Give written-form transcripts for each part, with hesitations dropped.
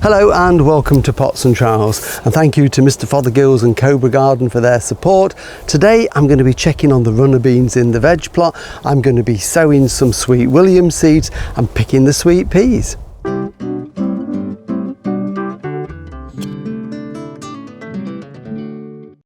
Hello and welcome to Pots and Trowels, and thank you to Mr. Fothergill's and Cobra Garden for their support. Today I'm going to be checking on the runner beans in the veg plot. I'm going to be sowing some sweet William seeds and picking the sweet peas.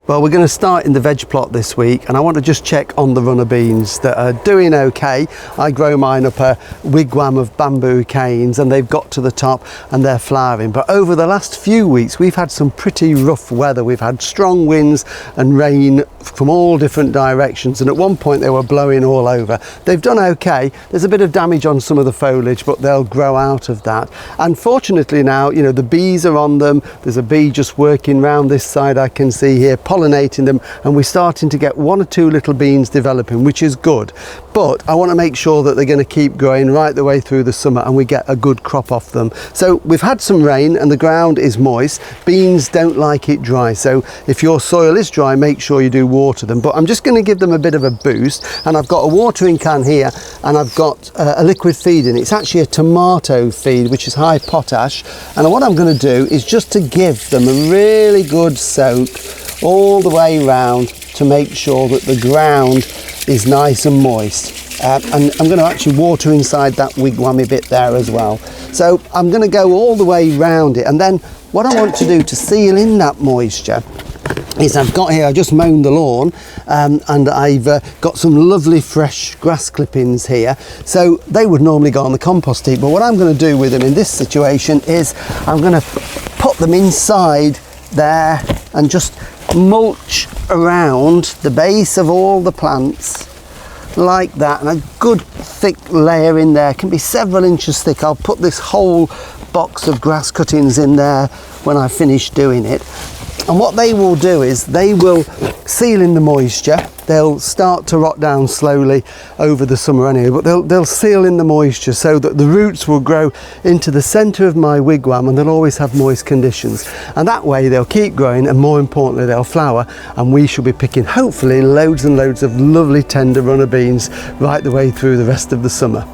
Well, we're going to start in the veg plot this week, and I want to just check on the runner beans that are doing okay. I grow mine up a wigwam of bamboo canes and they've got to the top and they're flowering. But over the last few weeks we've had some pretty rough weather. We've had strong winds and rain from all different directions, and at one point they were blowing all over. They've done okay. There's a bit of damage on some of the foliage, but they'll grow out of that. And fortunately now, you know, the bees are on them. There's a bee just working round this side I can see here, pollinating them, and we're starting to get one or two little beans developing, which is good. But I want to make sure that they're going to keep growing right the way through the summer and we get a good crop off them. So we've had some rain and the ground is moist. Beans don't like it dry, so if your soil is dry, make sure you do water them. But I'm just going to give them a bit of a boost, and I've got a watering can here and I've got a liquid feed in it. It's actually a tomato feed, which is high potash, and what I'm going to do is just to give them a really good soak all the way round to make sure that the ground is nice and moist. And I'm going to actually water inside that wigwammy bit there as well. So I'm going to go all the way round it, and then what I want to do to seal in that moisture is I've just mown the lawn, and I've got some lovely fresh grass clippings here. So they would normally go on the compost heap, but what I'm going to do with them in this situation is I'm going to put them inside there and just mulch around the base of all the plants like that, and a good thick layer in there, can be several inches thick. I'll put this whole box of grass cuttings in there when I finish doing it. And what they will do is they will seal in the moisture. They'll start to rot down slowly over the summer anyway, but they'll seal in the moisture so that the roots will grow into the centre of my wigwam, and they'll always have moist conditions. And that way they'll keep growing, and more importantly they'll flower, and we shall be picking hopefully loads and loads of lovely tender runner beans right the way through the rest of the summer.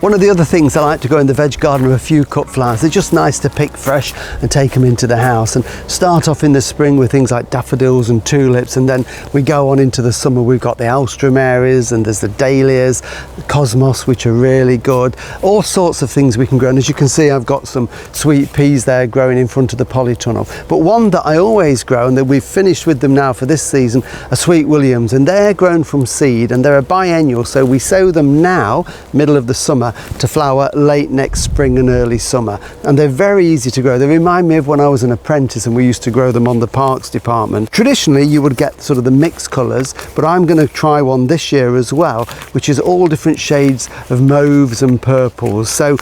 One of the other things I like to go in the veg garden are a few cut flowers. They're just nice to pick fresh and take them into the house, and start off in the spring with things like daffodils and tulips, and then we go on into the summer. We've got the alstroemeries, and there's the dahlias, the cosmos, which are really good. All sorts of things we can grow, and as you can see I've got some sweet peas there growing in front of the polytunnel. But one that I always grow, and that we've finished with them now for this season, are sweet Williams, and they're grown from seed and they're a biennial, so we sow them now, middle of the summer, to flower late next spring and early summer, and they're very easy to grow. They remind me of when I was an apprentice and we used to grow them on the parks department. Traditionally you would get sort of the mixed colours, but I'm going to try one this year as well, which is all different shades of mauves and purples. So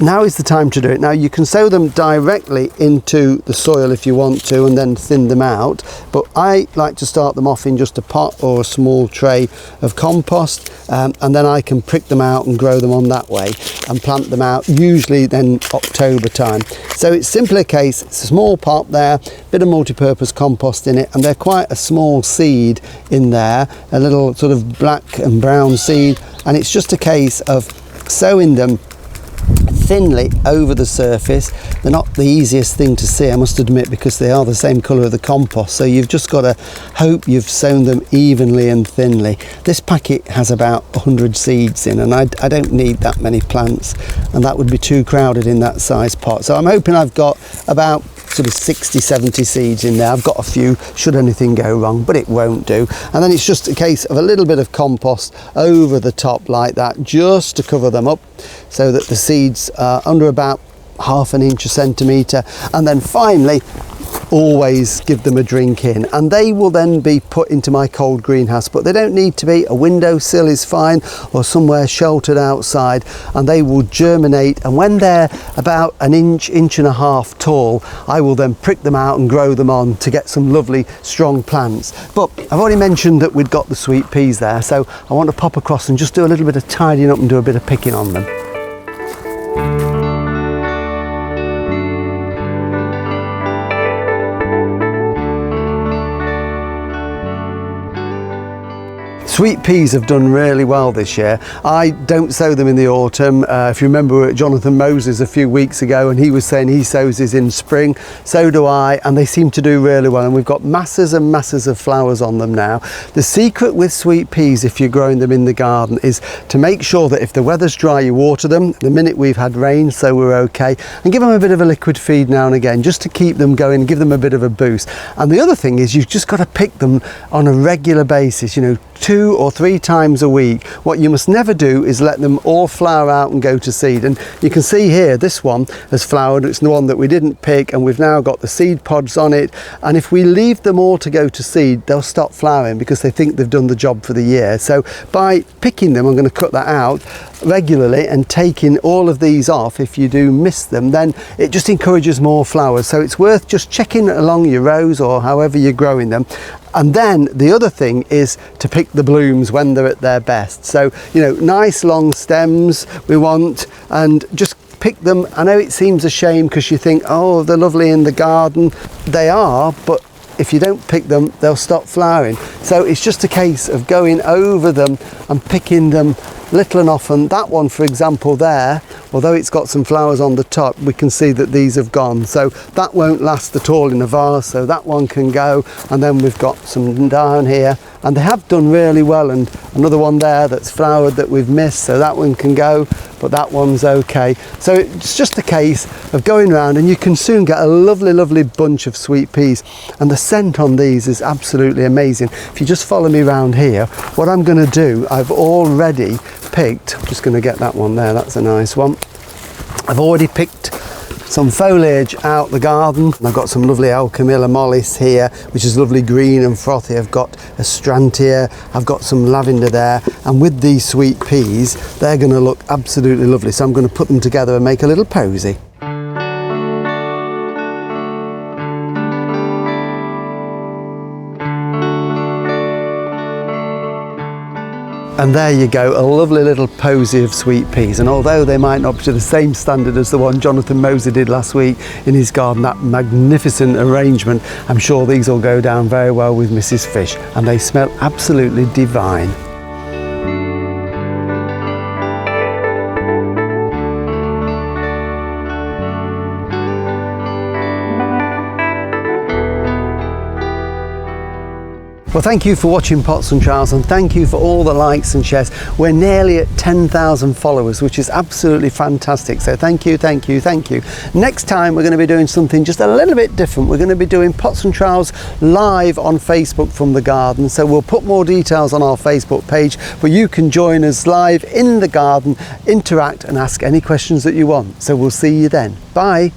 now is the time to do it. Now you can sow them directly into the soil if you want to, and then thin them out, but I like to start them off in just a pot or a small tray of compost, and then I can prick them out and grow them on that way and plant them out usually then October time. So it's simply a case, it's a small pot there, bit of multi-purpose compost in it, and they're quite a small seed in there, a little sort of black and brown seed, and it's just a case of sowing them thinly over the surface. They're not the easiest thing to see, I must admit, because they are the same colour of the compost, so you've just got to hope you've sown them evenly and thinly. This packet has about 100 seeds in, and I don't need that many plants, and that would be too crowded in that size pot. So I'm hoping I've got about sort of 60-70 seeds in there. I've got a few should anything go wrong, but it won't do. And then it's just a case of a little bit of compost over the top like that, just to cover them up so that the seeds are under about ½ an inch, a centimetre, and then finally always give them a drink in, and they will then be put into my cold greenhouse. But they don't need to be. A windowsill is fine, or somewhere sheltered outside, and they will germinate, and when they're about an inch and a half tall, I will then prick them out and grow them on to get some lovely strong plants. But I've already mentioned that we'd got the sweet peas there, so I want to pop across and just do a little bit of tidying up and do a bit of picking on them. Sweet peas have done really well this year. I don't sow them in the autumn. If you remember, we were at Jonathan Moses a few weeks ago and he was saying he sows his in spring. So do I, and they seem to do really well, and we've got masses and masses of flowers on them now. The secret with sweet peas, if you're growing them in the garden, is to make sure that if the weather's dry, you water them. The minute we've had rain, so we're okay, and give them a bit of a liquid feed now and again just to keep them going, give them a bit of a boost. And the other thing is you've just got to pick them on a regular basis, you know, 2 or 3 times a week. What you must never do is let them all flower out and go to seed. And you can see here, this one has flowered. It's the one that we didn't pick, and we've now got the seed pods on it. And if we leave them all to go to seed, they'll stop flowering because they think they've done the job for the year. So by picking them, I'm going to cut that out regularly and taking all of these off, if you do miss them, then it just encourages more flowers. So it's worth just checking along your rows or however you're growing them. And then the other thing is to pick the blooms when they're at their best. So, you know, nice long stems we want, and just pick them. I know it seems a shame because you think, oh, they're lovely in the garden. They are, but if you don't pick them, they'll stop flowering. So it's just a case of going over them and picking them little and often. That one, for example, there, although it's got some flowers on the top, we can see that these have gone. So that won't last at all in a vase, so that one can go. And then we've got some down here, and they have done really well. And another one there that's flowered that we've missed, so that one can go, but that one's okay. So it's just a case of going around, and you can soon get a lovely, lovely bunch of sweet peas. And the scent on these is absolutely amazing. If you just follow me around here, what I'm going to do, I've already picked, I'm just going to get that one there, that's a nice one. I've already picked some foliage out the garden. I've got some lovely Alchemilla mollis here, which is lovely green and frothy. I've got Astrantia, I've got some lavender there, and with these sweet peas, they're going to look absolutely lovely. So I'm going to put them together and make a little posy. And there you go, a lovely little posy of sweet peas. And although they might not be to the same standard as the one Jonathan Moser did last week in his garden, that magnificent arrangement, I'm sure these will go down very well with Mrs. Fish, and they smell absolutely divine. Well, thank you for watching Pots and Trowels, and thank you for all the likes and shares. We're nearly at 10,000 followers, which is absolutely fantastic. So thank you, thank you, thank you. Next time we're going to be doing something just a little bit different. We're going to be doing Pots and Trowels live on Facebook from the garden. So we'll put more details on our Facebook page, but you can join us live in the garden, interact and ask any questions that you want. So we'll see you then. Bye.